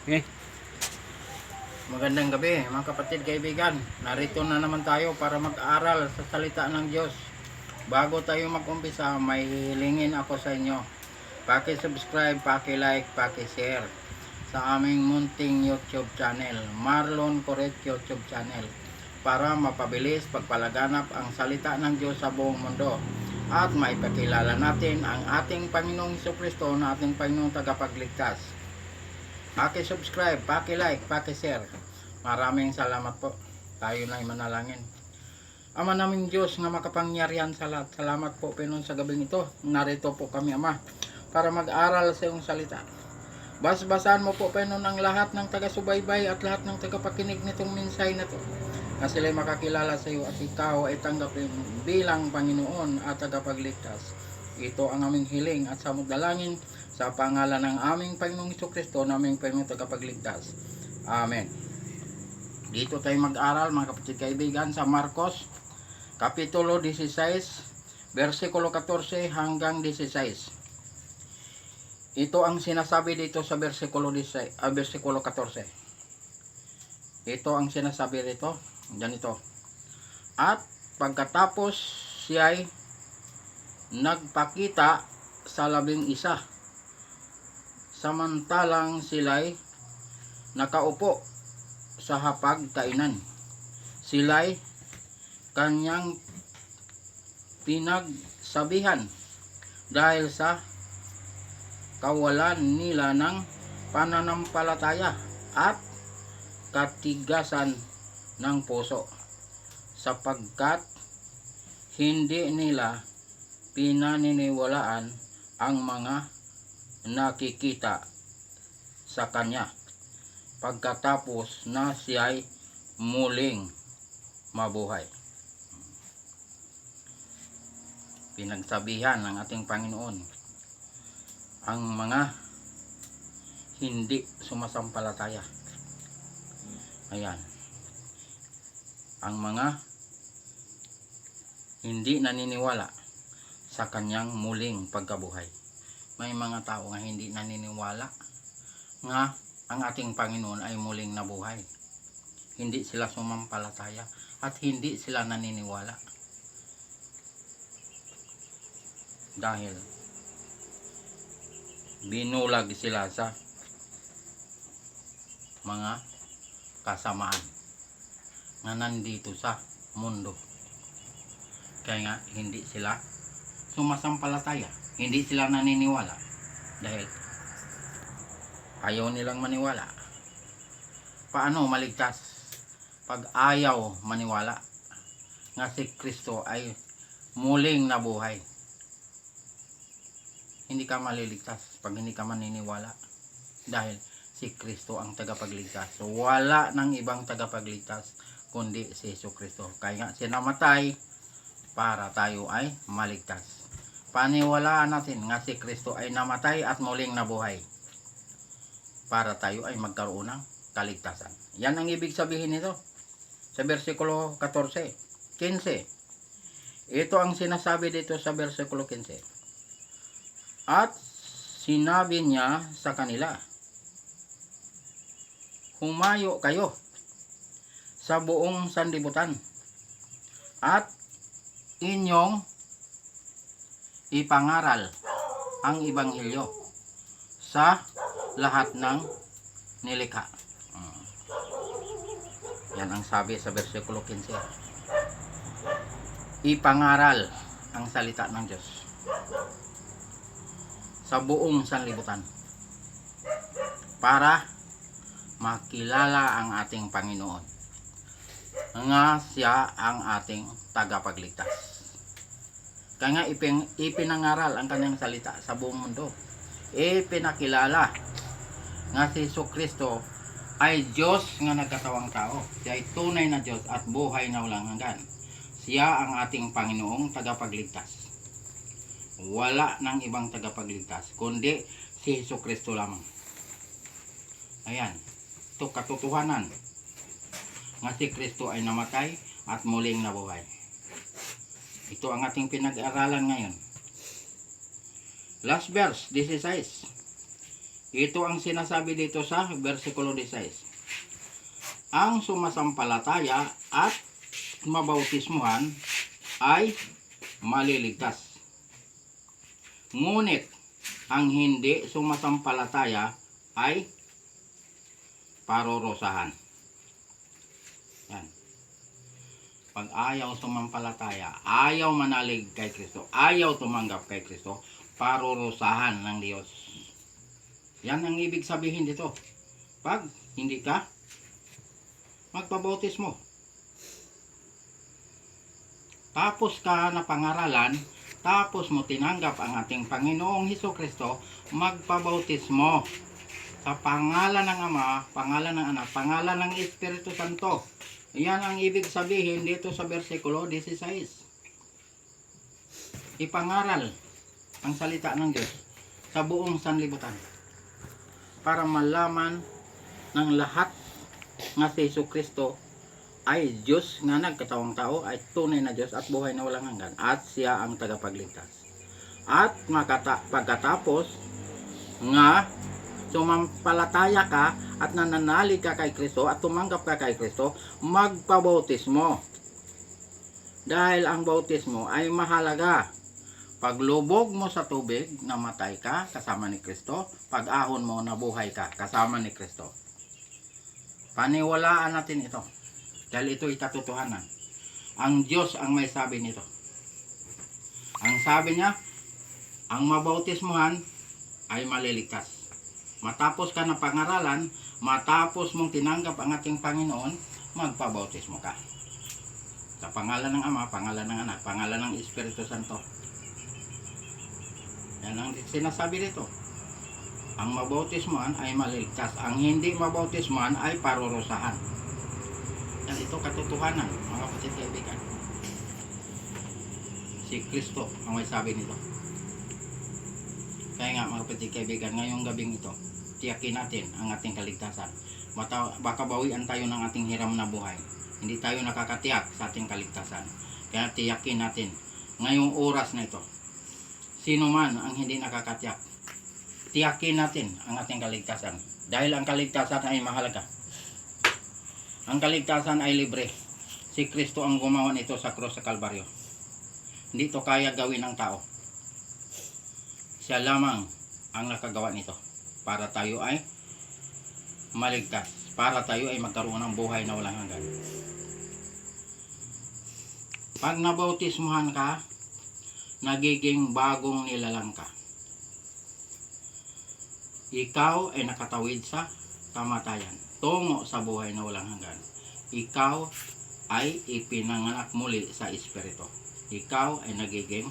Okay. Magandang gabi mga kapatid kaibigan. Narito na naman tayo para mag-aral sa salita ng Diyos. Bago tayo mag-umpisa, may hilingin ako sa inyo. Paki-subscribe, paki-like, paki-share sa aming munting YouTube channel, Marlon Corret YouTube channel, para mapabilis pagpalaganap ang salita ng Diyos sa buong mundo at maipakilala natin ang ating Panginoong Jesucristo na ating Panginoong tagapagligtas. Paki-subscribe, paki-like, paki-share. Maraming salamat po. Tayo na ay manalangin. Ama naming Diyos nga makapangyarihan sa lahat. Salamat po Panginoon sa gabing ito. Narito po kami Ama para mag-aral sa iyong salita. Basbasan mo po Panginoon ang lahat ng taga-subaybay at lahat ng tagapakinig nitong mensahe na ito. Na sila'y makakilala sa iyo at ikaw ay tanggapin bilang Panginoon at tagapagligtas. Ito ang aming hiling at samudalangin sa pangalan ng aming Panginoong Jesucristo, naming Panginoong tagapagligtas. Amen. Dito tayo mag-aral mga kapatid kaibigan sa Marcos Kapitulo 16, versikulo 14 hanggang 16. Ito ang sinasabi dito sa versikulo 14. Ito ang sinasabi dito, ganito. At pagkatapos siya'y nagpakita sa 11, samantalang sila'y nakaupo sa hapag-kainan. Sila'y kanyang pinagsabihan dahil sa kawalan nila ng pananampalataya at katigasan ng puso, sapagkat hindi nila pinaniniwalaan ang mga nakikita sa kanya pagkatapos na siya'y muling mabuhay. Pinagsabihan ng ating Panginoon ang mga hindi sumasampalataya. Ayan. Ang mga hindi naniniwala sa kanyang muling pagkabuhay. May mga tao nga hindi naniniwala nga ang ating Panginoon ay muling nabuhay. Hindi sila sumampalataya at hindi sila naniniwala. Dahil binulag sila sa mga kasamaan na nandito sa mundo. Kaya nga hindi sila sumasampalataya, hindi sila naniniwala dahil ayaw nilang maniwala. Paano maligtas pag ayaw maniwala nga si Kristo ay muling nabuhay? Hindi ka maliligtas pag hindi ka maniniwala dahil si Kristo ang tagapagligtas. So, wala nang ibang tagapagligtas kundi si Jesucristo. Kaya nga siya namatay para tayo ay maligtas. Paniwalaan natin nga si Kristo ay namatay at muling nabuhay para tayo ay magkaroon ng kaligtasan. Yan ang ibig sabihin nito sa versikulo 14, 15. Ito ang sinasabi dito sa versikulo 15. At sinabi niya sa kanila, humayo kayo sa buong sanlibutan at inyong ipangaral ang Ebanghelyo sa lahat ng nilikha. Yan ang sabi sa versikulo 15. Ipangaral ang salita ng Diyos sa buong sanlibutan para makilala ang ating Panginoon nga siya ang ating tagapagligtas. Kaya nga ipinangaral ang kanyang salita sa buong mundo. Ipinakilala nga si Jesucristo ay Diyos nga nagkatawang tao. Siya ay tunay na Diyos at buhay na walang hanggan. Siya ang ating Panginoong tagapagligtas. Wala nang ibang tagapagligtas kundi si Jesucristo lamang. Ayan, ito katotohanan nga si Kristo ay namatay at muling nabuhay. Ito ang ating pinag-aralan ngayon. Last verse, 16. Ito ang sinasabi dito sa versikulo 16. Ang sumasampalataya at mabautismuhan ay maliligtas. Ngunit ang hindi sumasampalataya ay parurusahan. Yan. Pag ayaw sumampalataya, ayaw manalig kay Kristo, ayaw tumanggap kay Kristo, parurusahan ng Diyos. Yan ang ibig sabihin dito. Pag hindi ka magpabautismo, tapos ka na pangaralan, tapos mo tinanggap ang ating Panginoong Hesukristo, magpabautismo sa pangalan ng Ama, pangalan ng Anak, pangalan ng Espiritu Santo. Yan ang ibig sabihin dito sa versikulo 16. Ipangaral ang salita ng Diyos sa buong sanlibutan para malaman ng lahat nga si Hesukristo ay Diyos nga nagkatawang tao, ay tunay na Diyos at buhay na walang hanggan, at siya ang tagapagligtas. At pagkatapos nga sumampalataya ka at nananalig ka kay Kristo at tumanggap ka kay Kristo, magpabautismo. Dahil ang bautismo ay mahalaga. Paglubog mo sa tubig, namatay ka kasama ni Kristo. Pag-ahon mo, nabuhay ka kasama ni Kristo. Paniwalaan natin ito. Dahil ito'y katotohanan. Ang Diyos ang may sabi nito. Ang sabi niya, ang mabautismuhan ay maliligtas. Matapos ka na pangaralan, matapos mong tinanggap ang ating Panginoon, magpabautismo ka. Sa pangalan ng Ama, pangalan ng Anak, pangalan ng Espiritu Santo. Yan ang sinasabi dito. Ang mabautismuhan ay maliligtas. Ang hindi mabautismuhan ay parurusahan. Yan ito katotohanan, mga kapatid kaibigan. Si Kristo ang may sabi nito. Kaya nga mga kapatid kaibigan, ngayong gabing ito, tiyakin natin ang ating kaligtasan. Baka bawian tayo ng ating hiram na buhay. Hindi tayo nakakatiyak sa ating kaligtasan. Kaya tiyakin natin ngayong oras na ito. Sino man ang hindi nakakatiyak, tiyakin natin ang ating kaligtasan. Dahil ang kaligtasan ay mahalaga. Ang kaligtasan ay libre. Si Kristo ang gumawa nito sa krus sa Kalbaryo. Hindi ito kaya gawin ng tao. Siya lamang ang nakagawa nito. Para tayo ay maligtas. Para tayo ay magkaroon ng buhay na walang hanggan. Pag nabautismuhan ka, nagiging bagong nilalang ka. Ikaw ay nakatawid sa kamatayan, tungo sa buhay na walang hanggan. Ikaw ay ipinanganak muli sa Espiritu. Ikaw ay nagiging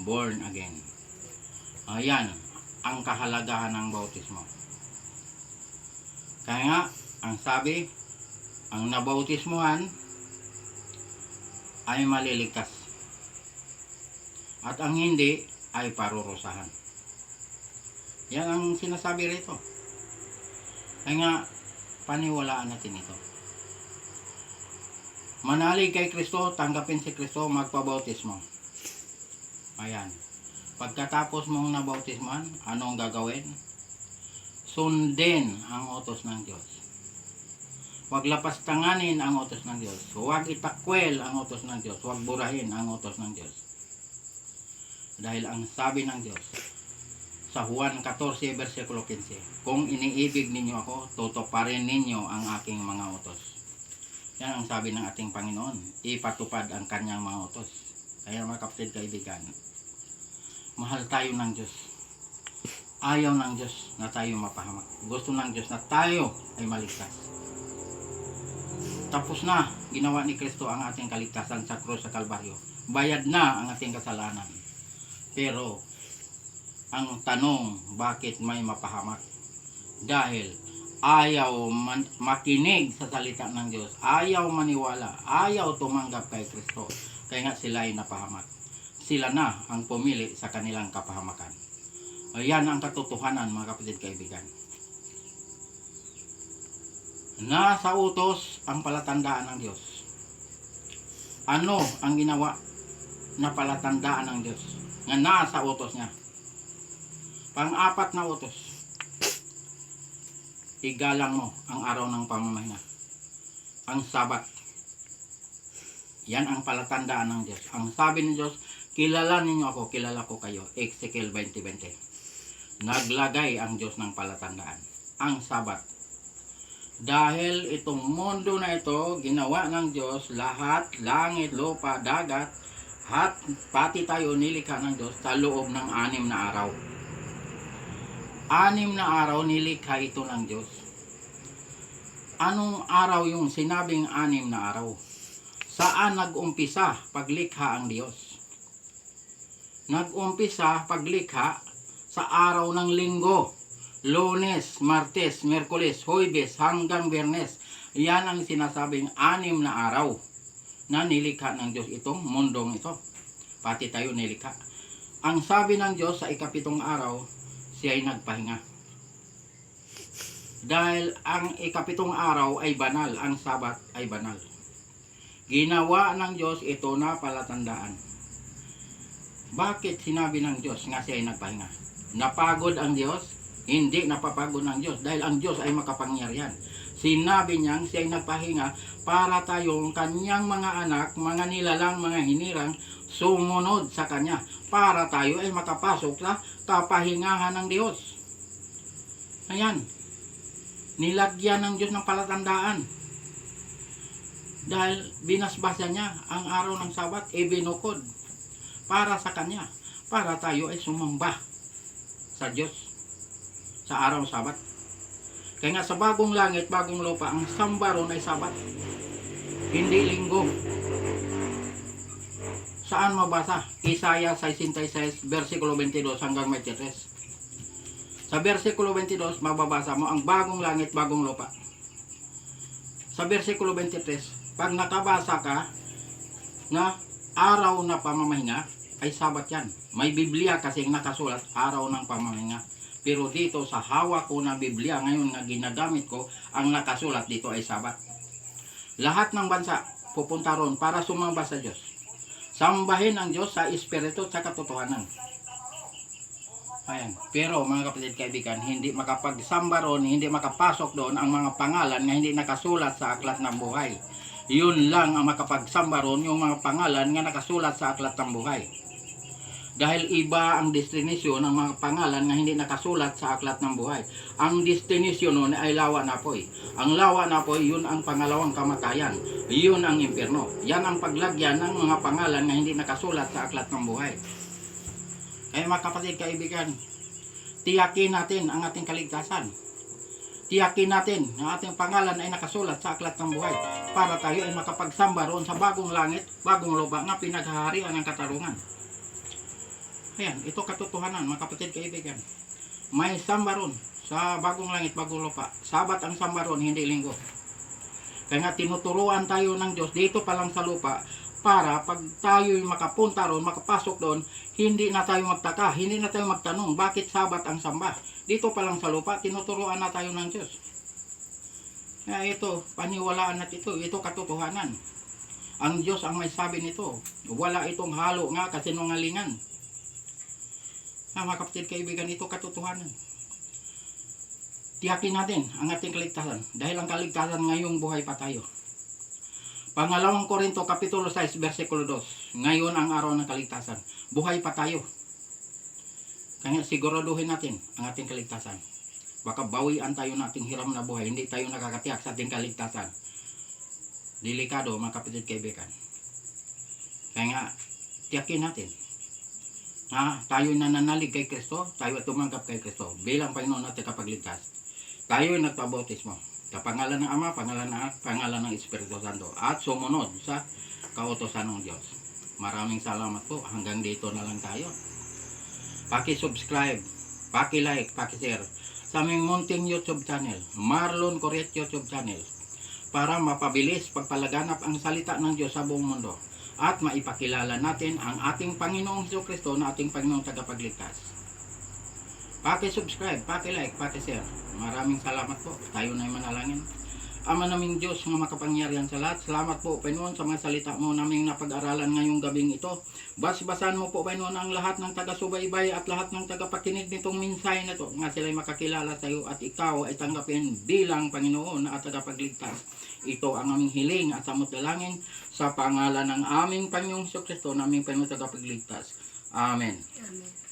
born again. Ayan ang kahalagahan ng bautismo. Kaya nga, ang sabi, ang nabautismuhan ay maliligtas. At ang hindi ay parurusahan. Yan ang sinasabi rito. Kaya nga, paniwalaan natin ito. Manalig kay Kristo, tanggapin si Kristo, magpabautismo. Ayan. Pagkatapos mong nabautisman, anong gagawin? Sundin ang utos ng Diyos. Huwag lapastanganin ang utos ng Diyos. Huwag itakwel ang utos ng Diyos. Huwag burahin ang utos ng Diyos. Dahil ang sabi ng Diyos sa Juan 14 versikulo 15, kung iniibig ninyo ako, tutuparin ninyo ang aking mga utos. Yan ang sabi ng ating Panginoon, ipatupad ang kanyang mga utos. Kaya mga kapatid kaibigan, mahal tayo ng Diyos. Ayaw ng Diyos na tayo mapahamak. Gusto ng Diyos na tayo ay maligtas. Tapos na, ginawa ni Kristo ang ating kaligtasan sa krus sa Kalbaryo. Bayad na ang ating kasalanan. Pero, ang tanong, bakit may mapahamak? Dahil ayaw makinig sa salita ng Diyos, ayaw maniwala, ayaw tumanggap kay Kristo. Kaya nga sila ay napahamak. Sila na ang pumili sa kanilang kapahamakan. Ayan ang katotohanan mga kapatid kaibigan. Nasa utos ang palatandaan ng Diyos. Ano ang ginawa na palatandaan ng Diyos? Nga nasa utos niya. Pang-apat na utos. igalang mo ang araw ng pamamahinga, ang Sabat. Yan ang palatandaan ng Diyos. Ang sabi ng Diyos, kilalanin niyo ako, kilala ko kayo. Ezekiel 20:20. Naglagay ang Diyos ng palatandaan, ang Sabat. Dahil itong mundo na ito, ginawa ng Diyos, lahat, langit, lupa, dagat, at pati tayo nilikha ng Diyos sa loob ng 6 na araw. 6 na araw nilikha ito ng Diyos. Anong araw yung sinabing 6 na araw? Saan nag-umpisa paglikha ang Diyos? Nag-umpisa paglikha sa araw ng linggo. Lunes, Martes, Miyerkules, Huwebes hanggang Biyernes. Yan ang sinasabing 6 na araw na nilikha ng Diyos itong mundong ito. Pati tayo nilikha. Ang sabi ng Diyos sa ika-7 araw, siya ay nagpahinga. Dahil ang ika-7 araw ay banal, ang Sabat ay banal. Ginawa ng Diyos ito na palatandaan. Bakit sinabi ng Diyos nga siya ay nagpahinga? Napagod ang Diyos? Hindi napapagod ng Diyos dahil ang Diyos ay makapangyarihan. Sinabi niyang siya ay nagpahinga para tayong kanyang mga anak, mga nilalang, mga hinirang, sumunod sa kanya. Para tayo ay makapasok sa kapahingahan ng Diyos. Ayan. Nilagyan ng Diyos ng palatandaan. Dahil binasbasa niya ang araw ng Sabat, ibinukod para sa kanya. Para tayo ay sumamba sa Diyos sa araw ng Sabat. Kaya nga sa bagong langit, bagong lupa, ang samba ron ay Sabat. Hindi linggo. Saan mabasa? Isaiah 66, versikulo 22 hanggang 23. Sa versikulo 22, mababasa mo ang bagong langit, bagong lupa. Sa versikulo 23, pag nakabasa ka na araw na pamamahinga, ay Sabat yan. May Biblia kasing nakasulat, araw ng pamamahinga. Pero dito sa hawak ko na Biblia ngayon na ginagamit ko, ang nakasulat dito ay Sabat. Lahat ng bansa pupunta ron para sumamba sa Diyos. Sambahin ang Diyos sa Espiritu at sa katotohanan. Ayan. Pero mga kapatid kaibigan, hindi makapagsamba ron, hindi makapasok doon ang mga pangalan na hindi nakasulat sa aklat ng buhay. Yun lang ang makapagsamba ron, yung mga pangalan na nakasulat sa aklat ng buhay. Dahil iba ang destinasyon ng mga pangalan na hindi nakasulat sa aklat ng buhay. Ang destinasyon nun ay lawa na po'y. Ang lawa na po'y, yun ang pangalawang kamatayan. Yun ang impyerno. Yan ang paglagyan ng mga pangalan na hindi nakasulat sa aklat ng buhay. Kaya mga kapatid, kaibigan, tiyakin natin ang ating kaligtasan. Tiyakin natin na ating pangalan ay nakasulat sa aklat ng buhay para tayo ay makapagsamba roon sa bagong langit, bagong lupa na pinaghaharian ng katarungan. Ayan, ito katotohanan mga kapatid kaibigan. May samba ron sa bagong langit, bagong lupa. Sabat ang samba ron, hindi linggo. Kaya nga tinuturuan tayo ng Diyos dito pa lang sa lupa para pag tayo makapunta ron, makapasok doon, hindi na tayo magtaka, hindi na tayo magtanong bakit Sabat ang samba. Dito pa lang sa lupa, tinuturuan na tayo ng Diyos. Kaya ito, paniwalaan natin ito katotohanan. Ang Diyos ang may sabi nito. Wala itong halo nga kasinungalingan. Mga kapatid kaibigan, ito katotohanan. Tiyakin natin ang ating kaligtasan dahil ang kaligtasan ngayong buhay pa tayo. Pangalawang Korinto kapitulo 6 versikulo 2. Ngayon ang araw ng kaligtasan. Buhay pa tayo. Kaya siguraduhin natin ang ating kaligtasan. Baka bawian tayo ng ating hiram na buhay. Hindi tayo nakakatiyak sa ating kaligtasan. Delikado mga kapatid kaibigan. Kaya nga tiyakin natin. Tayo nananalig kay Kristo, tayo tumanggap kay Kristo bilang Panginoon natin kapagligtas. Tayo ay nagpabautismo sa pangalan ng Ama, pangalan ng Anak, pangalan ng Espiritu Santo at sumunod sa kautosan ng Diyos. Maraming salamat po. Hanggang dito na lang tayo. Paki-subscribe, paki-like, paki-share sa aming munting YouTube channel, Marlon Corret YouTube channel, para mapabilis pagpalaganap ang salita ng Diyos sa buong mundo. At maipakilala natin ang ating Panginoong Jesucristo na ating Panginoong tagapagligtas. Paki-subscribe, paki-like, paki-share. Maraming salamat po. Tayo na manalangin. Ama naming Diyos nga makapangyarihan sa lahat, salamat po Panginoon sa mga salita mo naming napag-aralan ngayong gabing ito. Basbasan mo po Panginoon ang lahat ng taga-subaybay at lahat ng taga-pakinig nitong mensahe na to nga sila'y makakilala sa iyo at ikaw ay tanggapin bilang Panginoon at tagapagligtas. Ito ang aming hiling at samot dalangin sa pangalan ng aming Panginoong Kristo, naming Panginoon tagapagligtas. Amen. Amen.